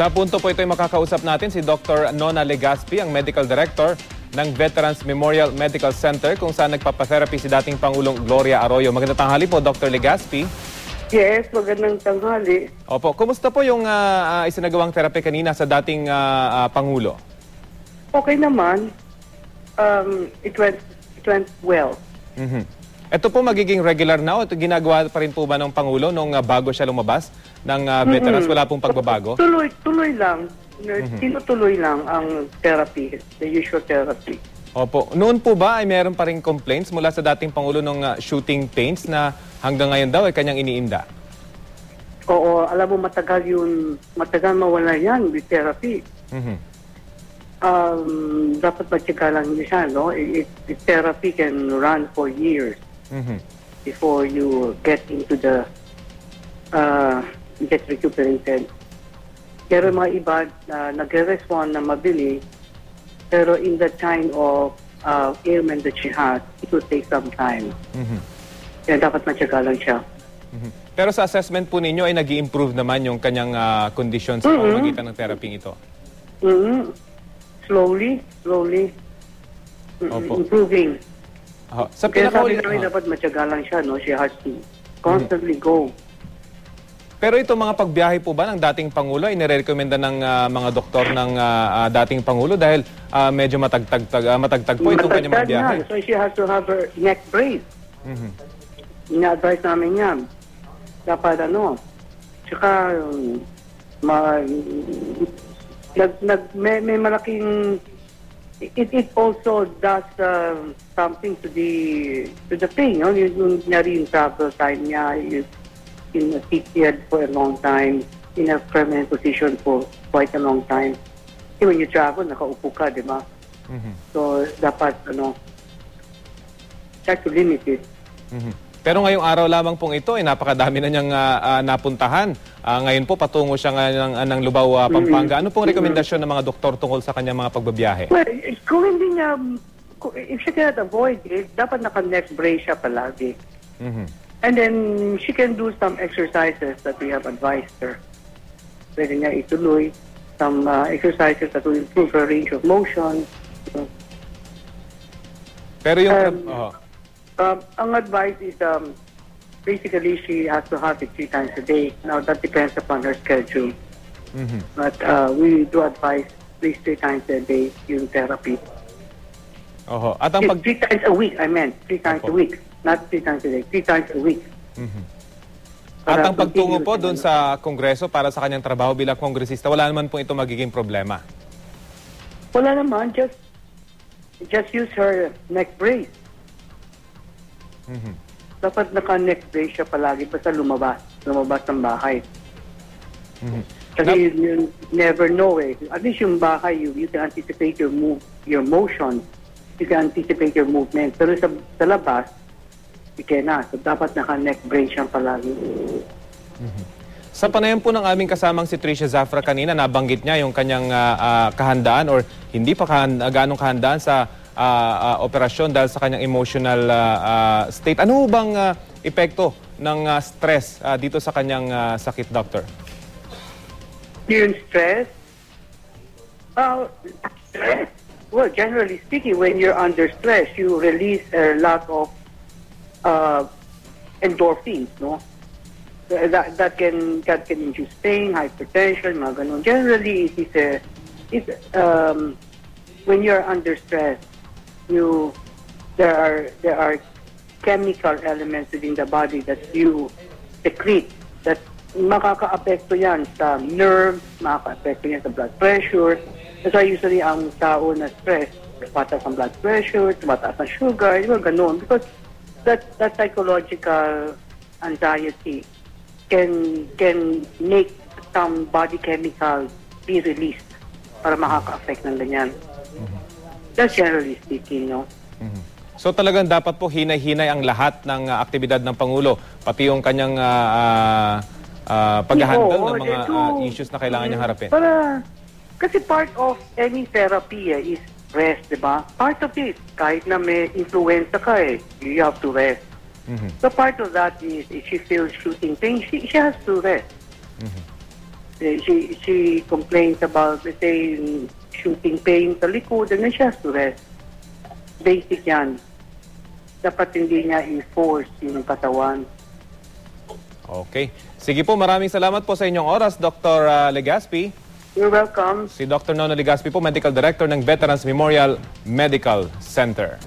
Sa punto po ito ay makakausap natin si Dr. Nona Legaspi, ang Medical Director ng Veterans Memorial Medical Center kung saan nagpapatherapy si dating Pangulong Gloria Arroyo. Magandang tanghali po, Dr. Legaspi. Yes, magandang tanghali. Opo, kumusta po yung isinagawang therapy kanina sa dating Pangulo? Okay naman. It went well. Ito po magiging regular na o ginagawa pa rin po ba ng Pangulo nung bago siya lumabas ng veterans? Wala pong pagbabago? Tuloy lang. Tinutuloy lang ang therapy, the usual therapy. Opo. Noon po ba ay meron pa rin complaints mula sa dating Pangulo ng shooting pains na hanggang ngayon daw ay kanyang iniinda? Oo, alam mo matagal mawala yan with therapy. Dapat magtyaga lang siya, no? Therapy can run for years before you get into the get recuperated. Pero mga iba nagre-respond na mabili, pero in the kind of ailment that she has, it will take some time. Kaya dapat matyaga lang siya. Pero sa assessment po ninyo ay nag-i-improve naman yung kanyang condition sa pamamagitan ng therapy ito? Slowly. Improving. Sa Kaya sabi namin dapat matyaga lang siya, no? She has to constantly go. Pero itong mga pagbiyahe po ba ng dating Pangulo ay nire-recommenda ng mga doktor ng dating Pangulo dahil medyo matagtag po itong kanyang mga biyahe? So she has to have her neck brace. Ina-advise namin yan. Dapat tsaka may malaking it also does something to the pain, no? Yung travel time niya, in a seated for a long time, in a permanent position for quite a long time. When you travel, nakaupo ka, di ba? So, dapat, try to limit it. Pero ngayong araw lamang pong ito, napakadami na niyang napuntahan. Ngayon po, patungo siya ng Lubao, Pampanga. Ano pong rekomendasyon ng mga doktor tungkol sa kanyang mga pagbabiyahe? Well, kung hindi niya, if she cannot avoid it, dapat naka-neck brace siya palagi. And then, she can do some exercises that we have advised her. Pwede niya ituloy some exercises that will improve her range of motion. Pero yung... ang advice is basically she has to have it 3 times a day. Now, that depends upon her schedule. But we do advise at least 3 times a day yung therapy. At ang 3 times a week, I meant. 3 times a week. Not 3 times a day. 3 times a week. At ang pagtungo po doon sa Kongreso para sa kanyang trabaho bilang kongresista, wala naman po ito magiging problema? Wala naman. Just use her neck brace. Dapat naka-neck brace siya palagi basta lumabas ng bahay. Kasi you never know At least yung bahay, you can anticipate your motion. You can anticipate your movement. Pero sa labas, you cannot. So dapat naka-neck brace siya palagi. Sa panayam po ng aming kasamang si Tricia Zafra kanina, nabanggit niya yung kanyang kahandaan or hindi pa ganong kahandaan sa operasyon dahil sa kanyang emotional state. Ano bang epekto ng stress dito sa kanyang sakit, Doctor? Yung stress? Well, generally speaking, when you're under stress, you release a lot of endorphins, no? That can induce pain, hypertension, mga ganun. Generally, when you're under stress, there are chemical elements within the body that you secrete that makaka-apekto yan sa nerves, makaka-apekto yan sa blood pressure. That's why usually ang tao na stress, tumataas ang blood pressure, tumataas ang sugar, ganun. Because that psychological anxiety can make some body chemical be released para makaka-affect ng ganyan. That's generally speaking, no? So talagang dapat po hinay-hinay ang lahat ng aktibidad ng Pangulo, pati yung kanyang pag-handle ng mga issues na kailangan niyang harapin. Kasi part of any therapy is rest, di ba? Part of it, kahit na may influenza ka you have to rest. So part of that is if she feels shooting pain, she has to rest. She complains about, let's say, shooting pain sa likod, and then she has to rest. Basic yan. Dapat hindi niya i-force yung katawan. Okay. Sige po, maraming salamat po sa inyong oras, Dr. Legaspi. You're welcome. Si Dr. Nono Legaspi po, Medical Director ng Veterans Memorial Medical Center.